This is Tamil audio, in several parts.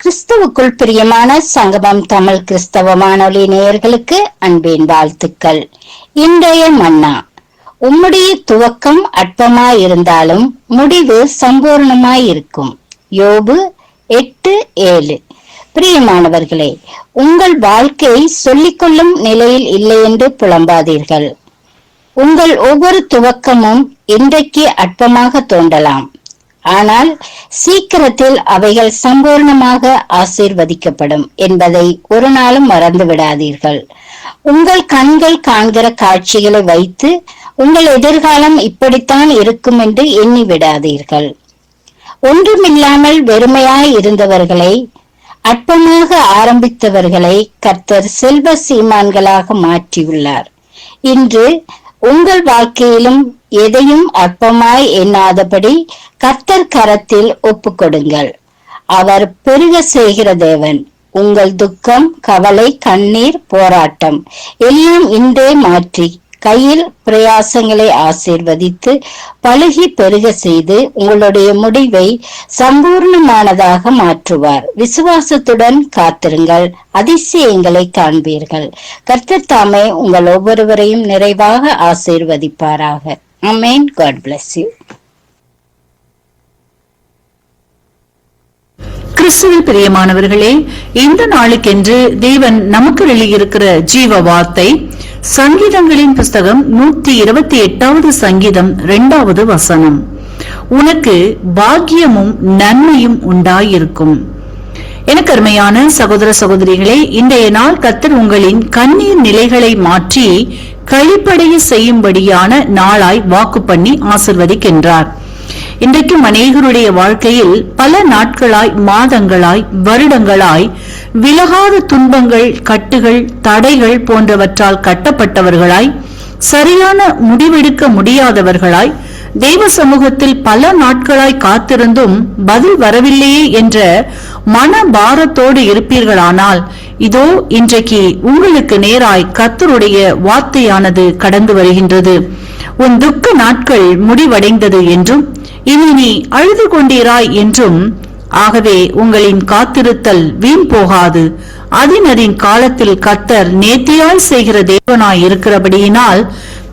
கிறிஸ்துவுக்குள் பிரியமான சங்கமம் தமிழ் கிறிஸ்தவ வானொலி நேயர்களுக்கு அன்பின் வாழ்த்துக்கள். இன்றைய மன்னா, உம்முடைய துவக்கம் அற்பமாயிருந்தாலும் முடிவு சம்பூர்ணமாயிருக்கும். யோபு 8:7. பிரியமானவர்களே, உங்கள் வாழ்க்கை சொல்லிக்கொள்ளும் நிலையில் இல்லை என்று புலம்பாதீர்கள். உங்கள் ஒவ்வொரு துவக்கமும் இன்றைக்கு அற்பமாக தோன்றலாம், ஆனால் சீக்கிரத்தில் அவைகள் சம்பூர்ணமாக ஆசீர்வதிக்கப்படும் என்பதை ஒரு நாளும் மறந்து விடாதீர்கள். உங்கள் கண்கள் காண்கிற காட்சிகளை வைத்து உங்கள் எதிர்காலம் இப்படித்தான் இருக்கும் என்று எண்ணி விடாதீர்கள். ஒன்றுமில்லாமல் வெறுமையாய் இருந்தவர்களை, அற்பமாக ஆரம்பித்தவர்களை கர்த்தர் செல்வ சீமான்களாக மாற்றியுள்ளார். இன்று உங்கள் வாழ்க்கையிலும் எதையும் அற்பமாய் எண்ணாதபடி கர்த்தர் கரத்தில் ஒப்புக்கொடுங்கள். அவர் பெருக செய்கிற தேவன். உங்கள் துக்கம், கவலை, கண்ணீர், போராட்டம் எல்லாம் இன்றே மாற்றி கையில் பிரயாசங்களை ஆசீர்வதித்து பழுகி பெருக செய்து உங்களுடைய முடிவை சம்பூர்ணமானதாக மாற்றுவார். விசுவாசத்துடன் காத்திருங்கள், அதிசயங்களை காண்பீர்கள். கர்த்தர் தாமே உங்கள் ஒவ்வொருவரையும் நிறைவாக ஆசீர்வதிப்பாராக. ஆமென். God bless you. கிறிஸ்துவில் பிரியமானவர்களே, இந்த நாளுக்கென்று தேவன் நமக்கு வெளியிருக்கிற ஜீவ வார்த்தை சங்கீதங்களின் புஸ்தகம் 128வது சங்கீதம் 2வது வசனம். உனக்கு பாக்கியமும் நன்மையும் உண்டாயிருக்கும். எனக்கு அருமையான சகோதர சகோதரிகளே, இன்றைய நாள் கர்த்தர் உங்களின் கண்ணீர் நிலைகளை மாற்றி கழிப்படைய செய்யும்படியான நாளாய் வாக்கு பண்ணி ஆசிர்வதிக்கின்றார். இன்றைக்கும் அநேகருடைய வாழ்க்கையில் பல நாட்களாய், மாதங்களாய், வருடங்களாய் விலகாத துன்பங்கள், கட்டுகள், தடைகள் போன்றவற்றால் கட்டப்பட்டவர்களாய், சரியான முடிவெடுக்க முடியாதவர்களாய், தேவ சமூகத்தில் பல நாட்களாய் காத்திருந்தும் பதில் வரவில்லையே என்ற மன பாரத்தோடு இருப்பீர்களானால், இதோ இன்றைக்கு உங்களுக்கு நேராய் கர்த்தருடைய வார்த்தையானது கடந்து வருகின்றது. உன் துக்க நாட்கள் முடிவடைந்தது என்றும், இனி நீ அழுது கொண்டீராய் என்றும், ஆகவே உங்களின் காத்திருத்தல் வீண் போகாது. அதினரின் காலத்தில் கர்த்தர் நேர்த்தியாய் செய்கிற தேவனாய் இருக்கிறபடியினால்,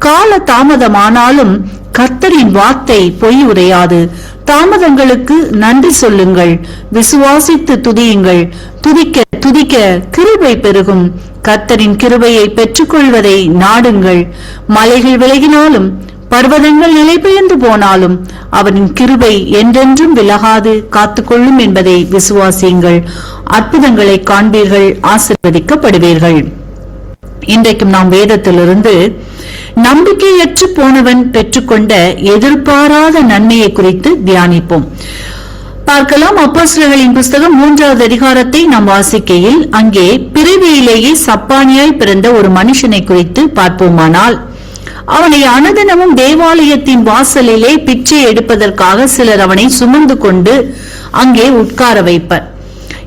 கால தாமதமானாலும் கர்த்தரின் வார்த்தை பொய் உரையாது. தாமதங்களுக்கு நன்றி சொல்லுங்கள், விசுவாசித்து துதியுங்கள். துதிக்க துதிக்க கிருபை பெருகும். கர்த்தரின் கிருபையை பெற்றுக்கொள்வதை நாடுங்கள். மலைகள் விலகினாலும், பர்வதங்கள் நிலை பெயர்ந்து போனாலும் அவரின் கிருபை என்றென்றும் விலகாது காத்துக்கொள்ளும் என்பதை விசுவாசியுங்கள். அற்புதங்களை காண்பீர்கள், ஆசீர்வதிக்கப்படுவீர்கள். இன்றைக்கும் நாம் வேதத்திலிருந்து நம்பிக்கையற்று போனவன் பெற்றுக்கொண்ட எதிர்பாராத நன்மையை குறித்து தியானிப்போம். பார்க்கலாம். அப்போஸ்தலர்களின் புஸ்தகம் 3வது அதிகாரத்தை நாம் வாசிக்கையில், அங்கே பிறவியிலேயே சப்பானியாய் பிறந்த ஒரு மனுஷனை குறித்து பார்ப்போமானால், அவனை அனுதினமும் தேவாலயத்தின் வாசலிலே பிச்சை எடுப்பதற்காக சிலர் அவனை சுமந்து கொண்டு அங்கே உட்கார வைப்பர்.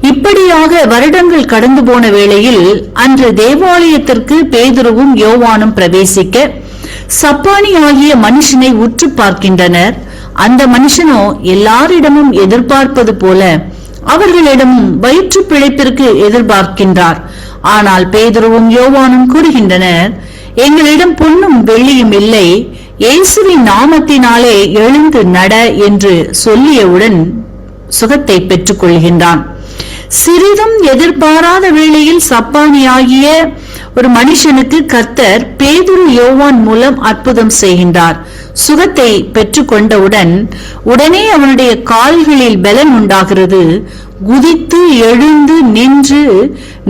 இப்படியாக வருடங்கள் கடந்து போன வேளையில் அன்று தேவாலயத்திற்கு பேதுருவும் யோவானும் பிரவேசிக்க சப்பானி ஆகிய மனுஷனை உற்று பார்க்கின்றனர். அந்த மனுஷனோ எல்லாரிடமும் எதிர்பார்ப்பது போல அவர்களிடமும் வயிற்று பிழைப்பிற்கு எதிர்பார்க்கின்றார். ஆனால் பேதுருவும் யோவானும் கூறுகின்றனர், எங்களிடம் பொன்னும் வெள்ளியும் இல்லை, இயேசுவின் நாமத்தினாலே எழுந்து நட என்று சொல்லியவுடன் சுகத்தை பெற்றுக் கொள்கின்றான். சிறிதும் எதிர்பாராத வேளையில் சப்பானியாகிய ஒரு மனுஷனுக்கு கர்த்தர் பேதுரு யோவான் மூலம் அற்புதம் செய்கின்றார். சுகத்தை பெற்றுக்கொண்டவுடன் உடனே அவனுடைய கால்களில் பலன் உண்டாகிறது. குதித்து எழுந்து நின்று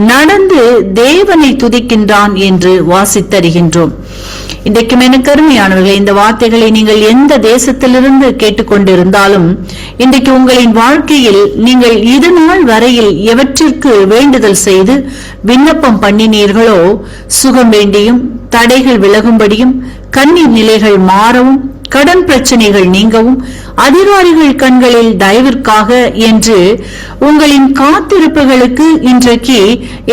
நடந்து தேவனை துதிக்கின்றான் என்று வாசித்தருகின்றோம். இன்றைக்கும் எனக்கு அருமையானவர்களே, இந்த வார்த்தைகளை நீங்கள் எந்த தேசத்திலிருந்து கேட்டுக்கொண்டிருந்தாலும், இன்றைக்கு உங்களின் வாழ்க்கையில் நீங்கள் இது நாள் வரையில் எவற்றிற்கு வேண்டுதல் செய்து விண்ணப்பம் பண்ணினீர்களோ, சுகம் வேண்டியும், தடைகள் விலகும்படியும், கண்ணீர் நிலைகள் மாறவும், கடன் பிரச்சனைகள் நீங்கவும், அதிகாரிகள் கண்களில் தயவிற்காக என்று உங்களின் காத்திருப்புகளுக்கு இன்றைக்கு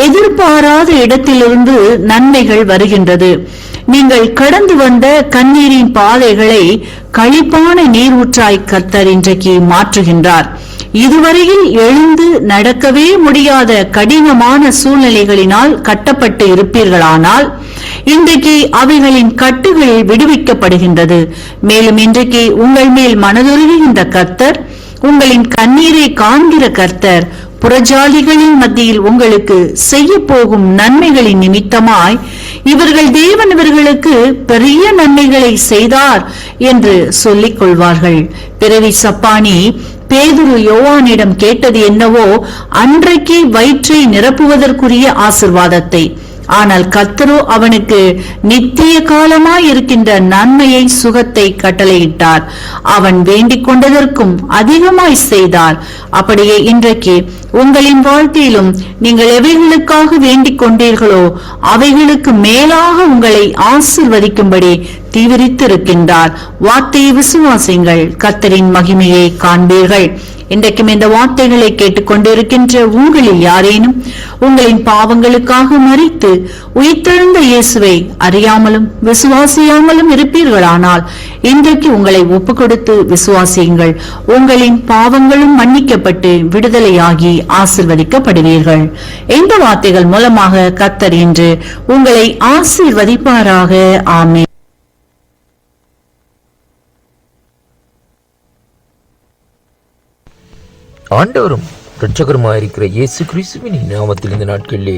எதிர்பாராத இடத்திலிருந்து நன்மைகள் வருகின்றது. நீங்கள் கடந்து வந்த கண்ணீரின் பாதைகளை களிப்பான நீரூற்றாய் கர்த்தர் இன்றைக்கு மாற்றுகின்றார். இதுவரையில் எழுந்து நடக்கவே முடியாத கடினமான சூழ்நிலைகளினால் கட்டப்பட்டு இருப்பீர்களானால் இன்றைக்கு அவைகளின் கட்டுகள் விடுவிக்கப்படுகின்றது. மேலும் இன்றைக்கு உங்கள் மேல் மனதுருகின்ற கர்த்தர், உங்களின் கண்ணீரை காண்கிற கர்த்தர், புறஜாதிகளின் மத்தியில் உங்களுக்கு செய்ய போகும் நன்மைகளின் நிமித்தமாய் இவர்கள் தேவன் இவர்களுக்கு பெரிய நன்மைகளை செய்தார் என்று சொல்லிக் கொள்வார்கள். பிறவி சப்பானி பேதுரு யோவானிடம் கேட்டது என்னவோ, அன்றைக்கு வயிற்றை நிரப்புவதற்குரிய ஆசிர்வாதத்தை. ஆனால் கர்த்தரோ அவனுக்கு நித்திய காலமாய் இருக்கின்ற நன்மையை, சுகத்தை கட்டளையிட்டார். அவன் வேண்டிக் கொண்டதற்கும் அதிகமாய் செய்தார். அப்படியே இன்றைக்கு உங்களின் வாழ்க்கையிலும் நீங்கள் எவைகளுக்காக வேண்டிக் கொண்டீர்களோ அவைகளுக்கு மேலாக உங்களை ஆசீர்வதிக்கும்படி தீவிரித்திருக்கின்றார். வார்த்தையை விசுவாசிங்கள், கர்த்தரின் மகிமையை காண்பீர்கள். இன்றைக்கும் இந்த வார்த்தைகளை கேட்டுக்கொண்டிருக்கின்ற உங்களில் யாரேனும் உங்களின் பாவங்களுக்காக மரித்து உயிர்த்தெழுந்த இயேசுவை அறியாமலும் விசுவாசியாமலும் இருப்பீர்களானால் இன்றைக்கு உங்களை ஒப்பு கொடுத்து விசுவாசியுங்கள். உங்களின் பாவங்களும் மன்னிக்கப்பட்டு விடுதலையாகி ஆசீர்வதிக்கப்படுவீர்கள். இந்த வார்த்தைகள் மூலமாக கர்த்தர் இன்று உங்களை ஆசீர்வதிப்பாராக. ஆமென். ஆண்டவரும் இரட்சகருமாயிருக்கிற இயேசு கிறிஸ்துவின் நாமத்தில் இந்த நாட்களிலே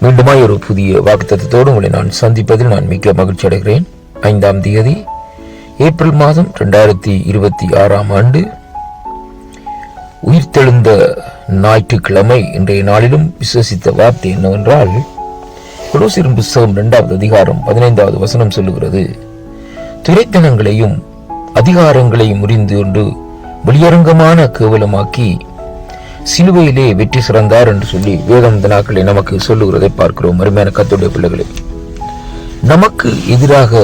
மீண்டுமாய் ஒரு புதிய வாக்குத்தத்தத்தோடு உங்களை நான் சந்திப்பதில் நான் மிக்க மகிழ்ச்சி அடைகிறேன். 5ஆம் தேதி ஏப்ரல் மாதம் 2026 உயிர்த்தெழுந்த ஞாயிற்றுக்கிழமை இன்றைய நாளிலும் விசுவசித்த வார்த்தை என்னவென்றால், கொலோசியர் புத்தகம் 2ஆம் அதிகாரம் 15வது வசனம் சொல்லுகிறது, துரைத்தனங்களையும் அதிகாரங்களையும் முறிந்து கொண்டு வெளியரங்கமான கேவலமாக்கி சிலுவையிலே வெற்றி சிறந்தார் என்று சொல்லி வேதம் இந்த நாட்களை நமக்கு சொல்லுகிறதை பார்க்கிறோம். அருமையான கர்த்தருடைய பிள்ளைகளே, நமக்கு எதிராக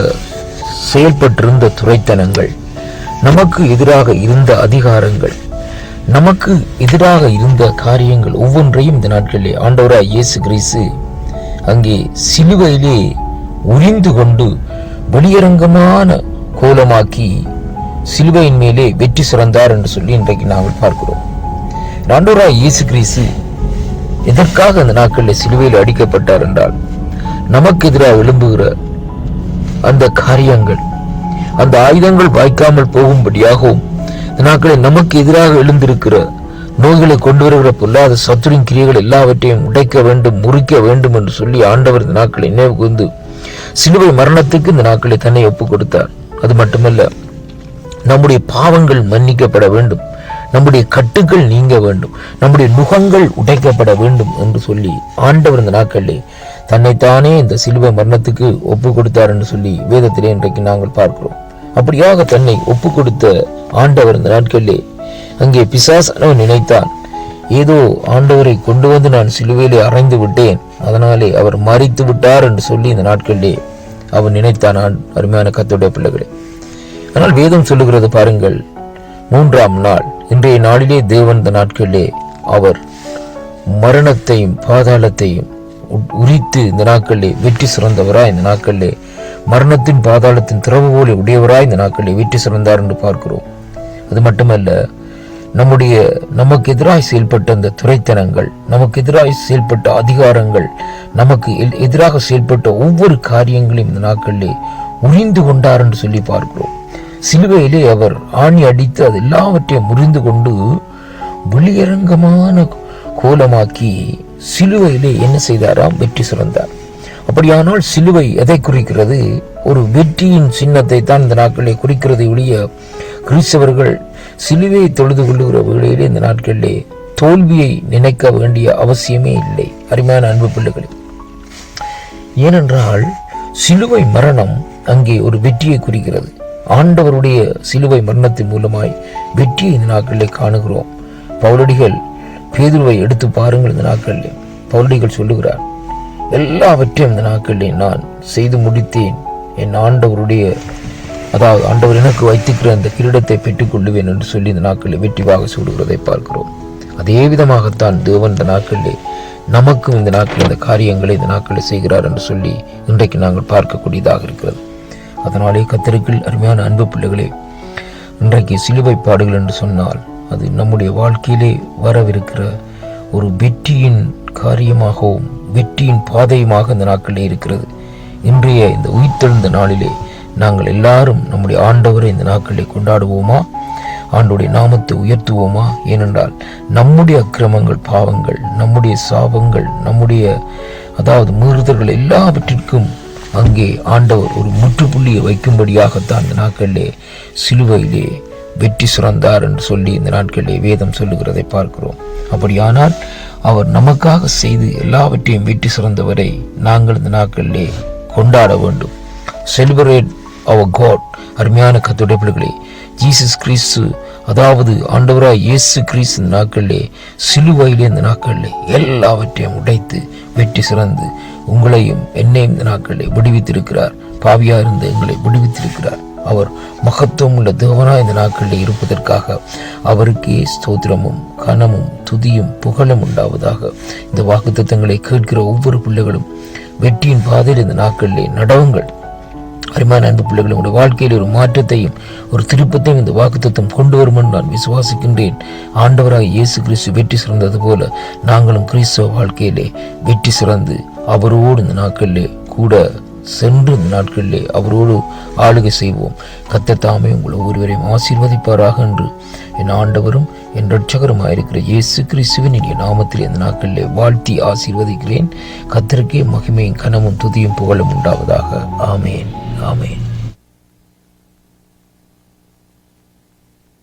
செயல்பட்டிருந்த துரைத்தனங்கள், நமக்கு எதிராக இருந்த அதிகாரங்கள், நமக்கு எதிராக இருந்த காரியங்கள் ஒவ்வொன்றையும் இந்த நாட்களிலே ஆண்டவராய் இயேசு கிறிஸ்து அங்கே சிலுவையிலே உரிந்து கொண்டு வெளியரங்கமான கோலமாக்கி சிலுவையின் மேலே வெற்றி சிறந்தார் என்று சொல்லி இன்றைக்கு நாங்கள் பார்க்கிறோம். ஆண்டவராய் இயேசு கிறிஸ்து எதற்காக அந்த நாட்களில் சிலுவையில் அடிக்கப்பட்டார் என்றால், நமக்கு எதிராக எழும்புகிற அந்த காரியங்கள், அந்த ஆயுதங்கள் வாய்க்காமல் போகும்படியாகவும், இந்த நாட்களில் நமக்கு எதிராக எழுந்திருக்கிற நோய்களை கொண்டு வருகிற பொல்லாத சத்துரின் கிரியைகள் எல்லாவற்றையும் உடைக்க வேண்டும், முறிக்க வேண்டும் என்று சொல்லி ஆண்டவர் இந்த நாட்களை நினைவு கூர்ந்து சிலுவை மரணத்துக்கு இந்த நாட்களை தன்னை ஒப்புக் கொடுத்தார். அது மட்டுமல்ல, நம்முடைய பாவங்கள் மன்னிக்கப்பட வேண்டும், நம்முடைய கட்டுகள் நீங்க வேண்டும், நம்முடைய நுகங்கள் உடைக்கப்பட வேண்டும் என்று சொல்லி ஆண்டவர் இந்த நாட்களிலே தன்னைத்தானே இந்த சிலுவை மரணத்துக்கு ஒப்பு கொடுத்தார் என்று சொல்லி வேதத்திலே இன்றைக்கு நாங்கள் பார்க்கிறோம். அப்படியாக தன்னை ஒப்பு கொடுத்த ஆண்டவர் இந்த நாட்களிலே அங்கே பிசாசானவன் நினைத்தான், ஏதோ ஆண்டவரை கொண்டு வந்து நான் சிலுவையிலே அறைந்து விட்டேன், அதனாலே அவர் மரித்து விட்டார் என்று சொல்லி இந்த நாட்களிலே அவன் நினைத்தான். அருமையான கர்த்தருடைய பிள்ளைகளே, ஆனால் வேதம் சொல்லுகிறது பாருங்கள், 3ஆம் நாள் இன்றைய நாளிலே தேவன் இந்த நாட்களிலே அவர் மரணத்தையும் பாதாளத்தையும் உரித்து இந்த நாட்களிலே வெற்றி சிறந்தவராய், இந்த நாட்களிலே மரணத்தின் பாதாளத்தின் திறவுகோலை உடையவராய் இந்த நாட்களிலே வெற்றி சிறந்தார் என்று பார்க்கிறோம். அது மட்டுமல்ல, நமக்கு எதிராய் செயல்பட்ட அந்த துரைத்தனங்கள், நமக்கு எதிராய் செயல்பட்ட அதிகாரங்கள், நமக்கு எதிராக செயல்பட்ட ஒவ்வொரு காரியங்களையும் இந்த நாட்களிலே உரிந்து கொண்டார் என்று சொல்லி பார்க்கிறோம். சிலுவையிலே அவர் ஆணி அடித்து அது எல்லாவற்றையும் முறிந்து கொண்டு வெளியரங்கமான கோலமாக்கி சிலுவையிலே என்ன செய்தாராம்? வெற்றி சிறந்தார். அப்படியானால் சிலுவை எதை குறிக்கிறது? ஒரு வெற்றியின் சின்னத்தை தான் இந்த நாட்களிலே குறிக்கிறதை ஒழிய கிறிஸ்தவர்கள் சிலுவையை தொழுது கொள்ளுகிற வேளையிலே இந்த நாட்களிலே தோல்வியை நினைக்க வேண்டிய அவசியமே இல்லை. அருமையான அன்பு பிள்ளைகளே, ஏனென்றால் சிலுவை மரணம் அங்கே ஒரு வெற்றியை குறிக்கிறது. ஆண்டவருடைய சிலுவை மரணத்தின் மூலமாய் வெற்றியை இந்த நாட்களிலே காணுகிறோம். பவுலடிகள் பேதுருவை எடுத்து பாருங்கள். இந்த நாட்களிலே பவுலடிகள் சொல்லுகிறார், எல்லாவற்றையும் இந்த நாட்களிலே நான் செய்து முடித்தேன், என் ஆண்டவருடைய அதாவது ஆண்டவர் எனக்கு வைத்திருக்கிற அந்த கிரீடத்தை பெற்றுக் கொள்ளுவேன் என்று சொல்லி இந்த நாட்களில் வெற்றிவாக சூடுகிறதை பார்க்கிறோம். அதே விதமாகத்தான் தேவன் இந்த நாட்களிலே நமக்கும் இந்த நாட்களில் இந்த காரியங்களை இந்த நாட்களில் செய்கிறார் என்று சொல்லி இன்றைக்கு நாங்கள் பார்க்கக்கூடியதாக இருக்கிறது. அதனாலே கர்த்தருக்குள் அருமையான அன்பு பிள்ளைகளே, இன்றைக்கு சிலுவை பாடுகள் என்று சொன்னால் அது நம்முடைய வாழ்க்கையிலே வரவிருக்கிற ஒரு வெற்றியின் காரியமாகவும் வெற்றியின் பாதையுமாக இந்த நாட்களிலே இருக்கிறது. இன்றைய இந்த உயிர்த்தெழுந்த நாளிலே நாங்கள் எல்லாரும் நம்முடைய ஆண்டவரை இந்த நாட்களிலே கொண்டாடுவோமா? ஆண்டோடைய நாமத்தை உயர்த்துவோமா? ஏனென்றால் நம்முடைய அக்கிரமங்கள், பாவங்கள், நம்முடைய சாபங்கள், நம்முடைய மீறுதல்கள் எல்லாவற்றிற்கும் அங்கே ஆண்டவர் ஒரு முற்றுப்புள்ளியை வைக்கும்படியாகத்தான் இந்த நாட்களிலே சிலுவையிலே வெற்றி சிறந்தார் என்று சொல்லி இந்த நாட்களிலே வேதம் சொல்லுகிறதை பார்க்கிறோம். அப்படியானால் அவர் நமக்காக செய்து எல்லாவற்றையும் வெற்றி சிறந்தவரை நாங்கள் இந்த நாட்களிலே கொண்டாட வேண்டும். Celebrate our God. அருமையான கர்த்தருடைய பிள்ளைகளே, ஜீசஸ் கிறிஸ்து ஆண்டவராய் இயேசு கிறிஸ்து இந்த நாட்களிலே சிலுவையிலே இந்த நாட்களிலே எல்லாவற்றையும் உடைத்து வெற்றி சிறந்து உங்களையும் என்னையும் இந்த நாட்களிலே விடுவித்திருக்கிறார். பாவியா இருந்த எங்களை விடுவித்திருக்கிறார். அவர் மகத்துவம் உள்ள தேவனாய் இந்த நாட்களில் இருப்பதற்காக அவருக்கே ஸ்தோத்திரமும் கனமும் துதியும் புகழும் உண்டாவதாக. இந்த வாக்குத்தத்தங்களை கேட்கிற ஒவ்வொரு பிள்ளைகளும் வெற்றியின் பாதையில் இந்த நாட்களிலே நடவுங்கள். அருமையான அன்பு பிள்ளைகள், உங்களுடைய வாழ்க்கையில் ஒரு மாற்றத்தையும் ஒரு திருப்பத்தையும் இந்த வாக்குத்தத்தம் கொண்டு வரும் என்று நான் விசுவாசிக்கின்றேன். ஆண்டவராக இயேசு கிறிஸ்து வெற்றி சிறந்தது போல நாங்களும் கிறிஸ்துவ வாழ்க்கையிலே வெற்றி சிறந்து அவரோடு இந்த நாட்களிலே கூட சென்று இந்த நாட்களிலே அவரோடு ஆளுகை செய்வோம். கர்த்தர் தாமே உங்களை ஒருவரையும் ஆசீர்வதிப்பாராக என்று என் ஆண்டவரும் என் இரட்சகருமாயிருக்கிற இயேசு கிறிஸ்துவின் இனிய நாமத்தில் இந்த நாட்களிலே வாழ்த்தி ஆசீர்வதிக்கிறேன். கர்த்தருக்கே மகிமையும் கனமும் துதியும் புகழும் உண்டாவதாக. ஆமேன், ஆமேன்.